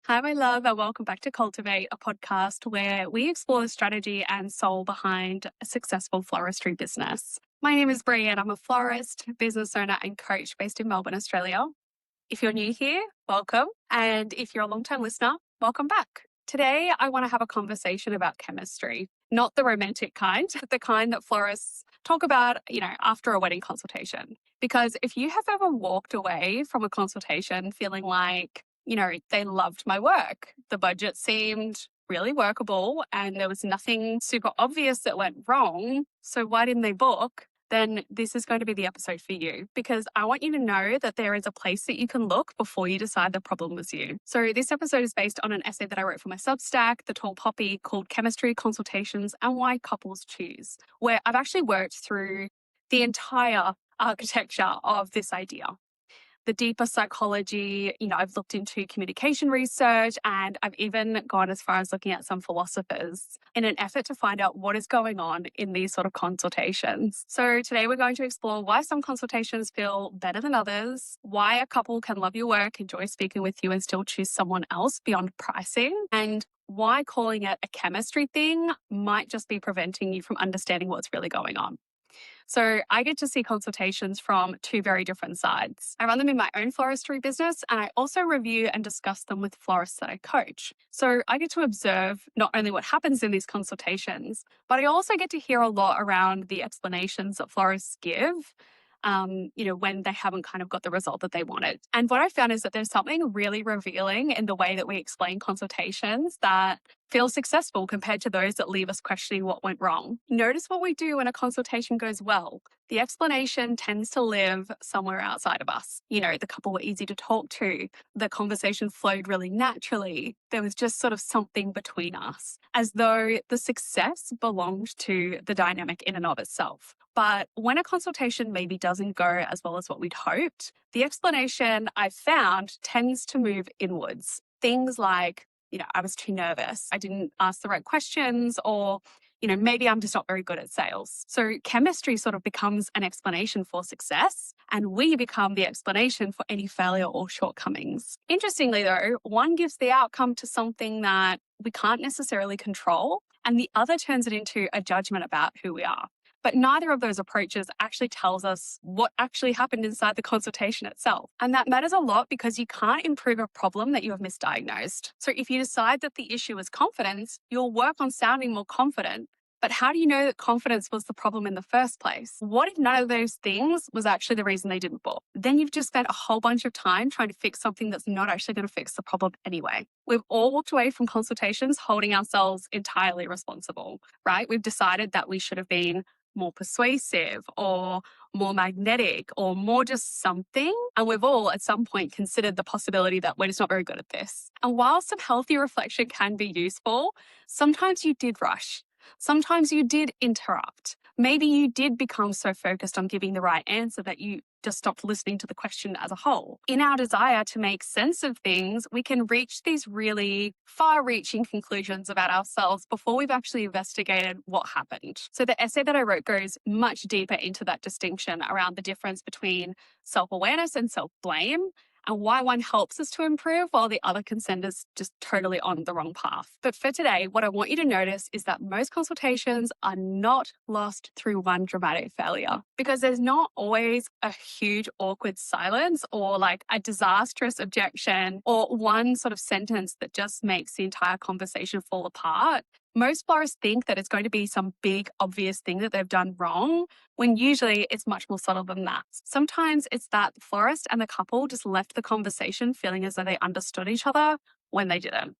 Hi, my love, and welcome back to Cultivate, a podcast where we explore the strategy and soul behind a successful floristry business. My name is Brie, and I'm a florist, business owner, and coach based in Melbourne, Australia. If you're new here, welcome. And if you're a long-time listener, welcome back. Today, I want to have a conversation about chemistry, not the romantic kind, the kind that florists talk about, after a wedding consultation. Because if you have ever walked away from a consultation feeling like, they loved my work, the budget seemed really workable and there was nothing super obvious that went wrong, so why didn't they book? Then this is going to be the episode for you, because I want you to know that there is a place that you can look before you decide the problem was you. So this episode is based on an essay that I wrote for my Substack, The Tall Poppy, called Chemistry, Consultations, and Why Couples Choose, where I've actually worked through the entire architecture of this idea. The deeper psychology, I've looked into communication research, and I've even gone as far as looking at some philosophers in an effort to find out what is going on in these sort of consultations. So today we're going to explore why some consultations feel better than others, why a couple can love your work, enjoy speaking with you, and still choose someone else beyond pricing, and why calling it a chemistry thing might just be preventing you from understanding what's really going on. So I get to see consultations from two very different sides. I run them in my own floristry business, and I also review and discuss them with florists that I coach. So I get to observe not only what happens in these consultations, but I also get to hear a lot around the explanations that florists give, when they haven't kind of got the result that they wanted. And what I found is that there's something really revealing in the way that we explain consultations that feel successful compared to those that leave us questioning what went wrong. Notice what we do when a consultation goes well. The explanation tends to live somewhere outside of us. The couple were easy to talk to. The conversation flowed really naturally. There was just sort of something between us, as though the success belonged to the dynamic in and of itself. But when a consultation maybe doesn't go as well as what we'd hoped, the explanation I've found tends to move inwards. Things like, I was too nervous, I didn't ask the right questions, or, maybe I'm just not very good at sales. So chemistry sort of becomes an explanation for success, and we become the explanation for any failure or shortcomings. Interestingly, though, one gives the outcome to something that we can't necessarily control, and the other turns it into a judgment about who we are. But neither of those approaches actually tells us what actually happened inside the consultation itself. And that matters a lot, because you can't improve a problem that you have misdiagnosed. So if you decide that the issue is confidence, you'll work on sounding more confident. But how do you know that confidence was the problem in the first place? What if none of those things was actually the reason they didn't book? Then you've just spent a whole bunch of time trying to fix something that's not actually going to fix the problem anyway. We've all walked away from consultations holding ourselves entirely responsible, right? We've decided that we should have been more persuasive or more magnetic or more just something. And we've all at some point considered the possibility that we're just not very good at this. And while some healthy reflection can be useful, sometimes you did rush. Sometimes you did interrupt. Maybe you did become so focused on giving the right answer that you just stopped listening to the question as a whole. In our desire to make sense of things, we can reach these really far-reaching conclusions about ourselves before we've actually investigated what happened. So the essay that I wrote goes much deeper into that distinction around the difference between self-awareness and self-blame, and why one helps us to improve while the other can send us just totally on the wrong path. But for today, what I want you to notice is that most consultations are not lost through one dramatic failure, because there's not always a huge awkward silence or like a disastrous objection or one sort of sentence that just makes the entire conversation fall apart. Most florists think that it's going to be some big, obvious thing that they've done wrong, when usually it's much more subtle than that. Sometimes it's that the florist and the couple just left the conversation feeling as though they understood each other when they didn't.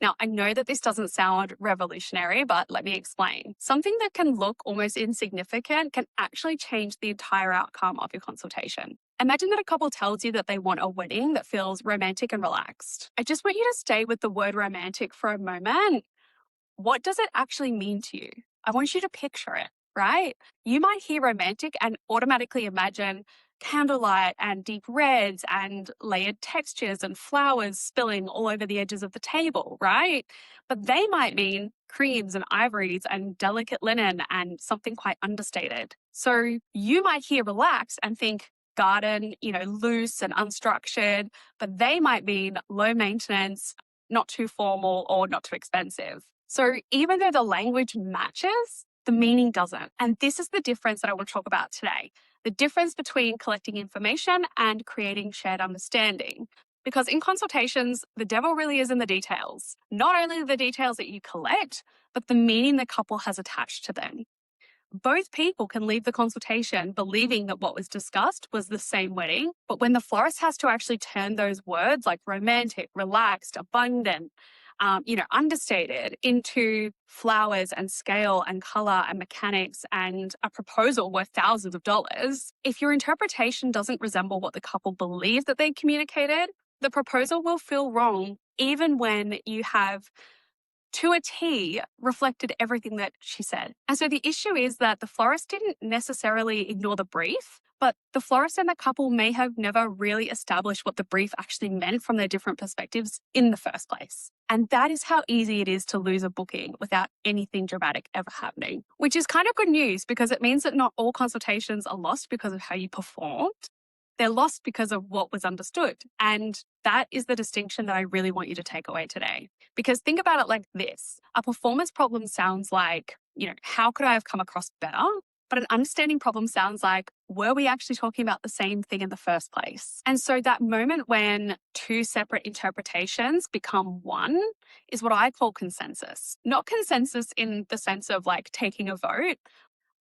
Now, I know that this doesn't sound revolutionary, but let me explain. Something that can look almost insignificant can actually change the entire outcome of your consultation. Imagine that a couple tells you that they want a wedding that feels romantic and relaxed. I just want you to stay with the word romantic for a moment. What does it actually mean to you? I want you to picture it, right? You might hear romantic and automatically imagine candlelight and deep reds and layered textures and flowers spilling all over the edges of the table, right? But they might mean creams and ivories and delicate linen and something quite understated. So you might hear relaxed and think garden, loose and unstructured, but they might mean low maintenance, not too formal or not too expensive. So even though the language matches, the meaning doesn't. And this is the difference that I want to talk about today. The difference between collecting information and creating shared understanding. Because in consultations, the devil really is in the details. Not only the details that you collect, but the meaning the couple has attached to them. Both people can leave the consultation believing that what was discussed was the same wedding, but when the florist has to actually turn those words like romantic, relaxed, abundant, understated into flowers and scale and color and mechanics and a proposal worth thousands of dollars, if your interpretation doesn't resemble what the couple believes that they communicated, the proposal will feel wrong, even when you have to a T reflected everything that she said. And so the issue is that the florist didn't necessarily ignore the brief, but the florist and the couple may have never really established what the brief actually meant from their different perspectives in the first place. And that is how easy it is to lose a booking without anything dramatic ever happening, which is kind of good news because it means that not all consultations are lost because of how you performed. They're lost because of what was understood. And that is the distinction that I really want you to take away today. Because think about it like this. A performance problem sounds like, how could I have come across better? But an understanding problem sounds like, were we actually talking about the same thing in the first place? And so that moment when two separate interpretations become one is what I call consensus. Not consensus in the sense of like taking a vote,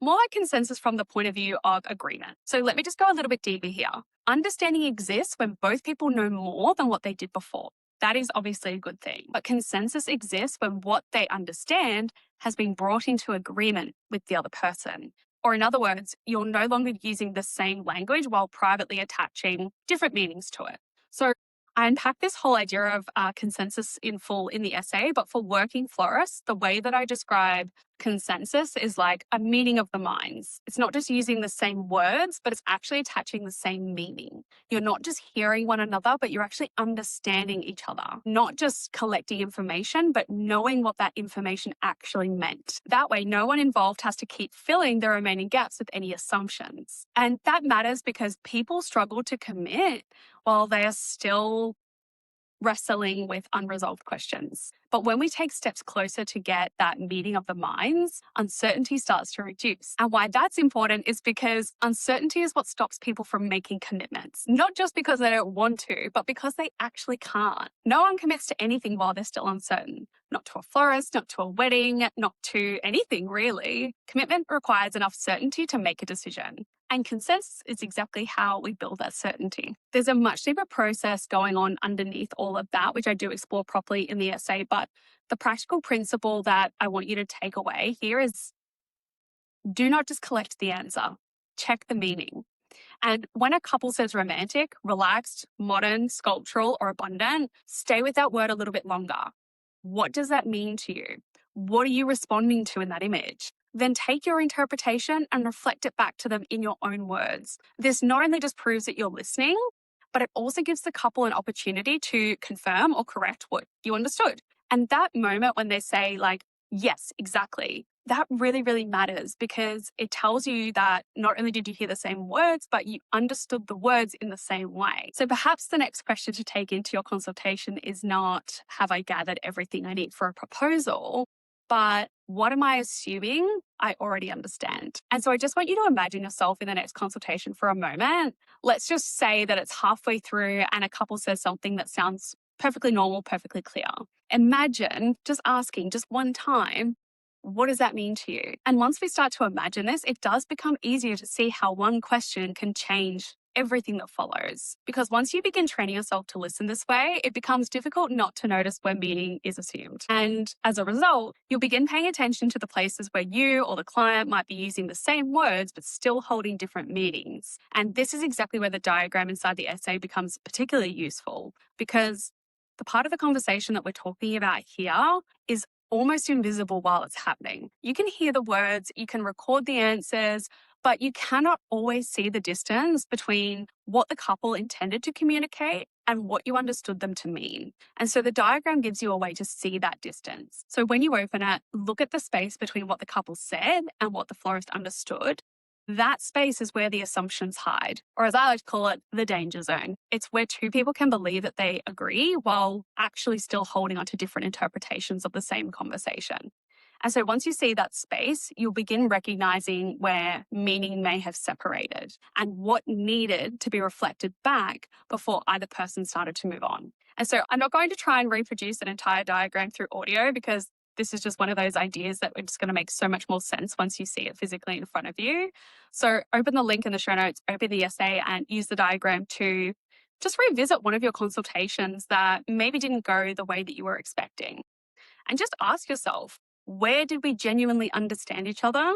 more like consensus from the point of view of agreement. So let me just go a little bit deeper here. Understanding exists when both people know more than what they did before. That is obviously a good thing. But consensus exists when what they understand has been brought into agreement with the other person. Or in other words, you're no longer using the same language while privately attaching different meanings to it. So I unpack this whole idea of consensus in full in the essay, but for working florists, the way that I describe consensus is like a meeting of the minds. It's not just using the same words, but it's actually attaching the same meaning. You're not just hearing one another, but you're actually understanding each other. Not just collecting information, but knowing what that information actually meant. That way, no one involved has to keep filling the remaining gaps with any assumptions. And that matters because people struggle to commit while they are still wrestling with unresolved questions. But when we take steps closer to get that meeting of the minds, uncertainty starts to reduce. And why that's important is because uncertainty is what stops people from making commitments, not just because they don't want to, but because they actually can't. No one commits to anything while they're still uncertain. Not to a florist, not to a wedding, not to anything really. Commitment requires enough certainty to make a decision. And consensus is exactly how we build that certainty. There's a much deeper process going on underneath all of that, which I do explore properly in the essay. But the practical principle that I want you to take away here is do not just collect the answer, check the meaning. And when a couple says romantic, relaxed, modern, sculptural, or abundant, stay with that word a little bit longer. What does that mean to you? What are you responding to in that image? Then take your interpretation and reflect it back to them in your own words. This not only just proves that you're listening, but it also gives the couple an opportunity to confirm or correct what you understood. And that moment when they say like, yes, exactly, that really, really matters because it tells you that not only did you hear the same words, but you understood the words in the same way. So perhaps the next question to take into your consultation is not, have I gathered everything I need for a proposal? But what am I assuming I already understand? And so I just want you to imagine yourself in the next consultation for a moment. Let's just say that it's halfway through and a couple says something that sounds perfectly normal, perfectly clear. Imagine just asking just one time, what does that mean to you? And once we start to imagine this, it does become easier to see how one question can change everything that follows. Because once you begin training yourself to listen this way, it becomes difficult not to notice where meaning is assumed. And as a result, you'll begin paying attention to the places where you or the client might be using the same words, but still holding different meanings. And this is exactly where the diagram inside the essay becomes particularly useful because the part of the conversation that we're talking about here is almost invisible while it's happening. You can hear the words, you can record the answers, but you cannot always see the distance between what the couple intended to communicate and what you understood them to mean. And so the diagram gives you a way to see that distance. So when you open it, look at the space between what the couple said and what the florist understood. That space is where the assumptions hide, or as I like to call it, the danger zone. It's where two people can believe that they agree while actually still holding on to different interpretations of the same conversation. And so once you see that space, you'll begin recognizing where meaning may have separated and what needed to be reflected back before either person started to move on. And so I'm not going to try and reproduce an entire diagram through audio because this is just one of those ideas that it's going to make so much more sense once you see it physically in front of you. So open the link in the show notes, open the essay, and use the diagram to just revisit one of your consultations that maybe didn't go the way that you were expecting. And just ask yourself, where did we genuinely understand each other?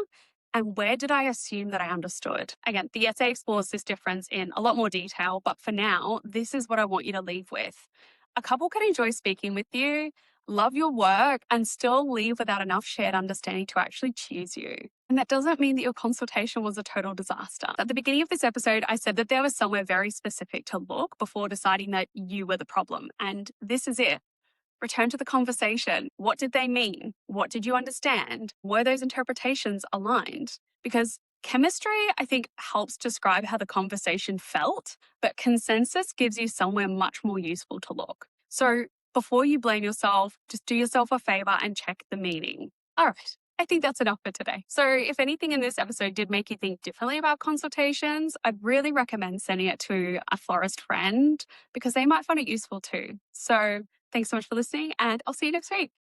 And where did I assume that I understood? Again, the essay explores this difference in a lot more detail, but for now, this is what I want you to leave with. A couple can enjoy speaking with you, love your work, and still leave without enough shared understanding to actually choose you. And that doesn't mean that your consultation was a total disaster. At the beginning of this episode, I said that there was somewhere very specific to look before deciding that you were the problem. And this is it. Return to the conversation. What did they mean? What did you understand? Were those interpretations aligned? Because chemistry, I think, helps describe how the conversation felt, but consensus gives you somewhere much more useful to look. So before you blame yourself, just do yourself a favor and check the meaning. All right. I think that's enough for today. So if anything in this episode did make you think differently about consultations, I'd really recommend sending it to a florist friend because they might find it useful too. So thanks so much for listening, and I'll see you next week.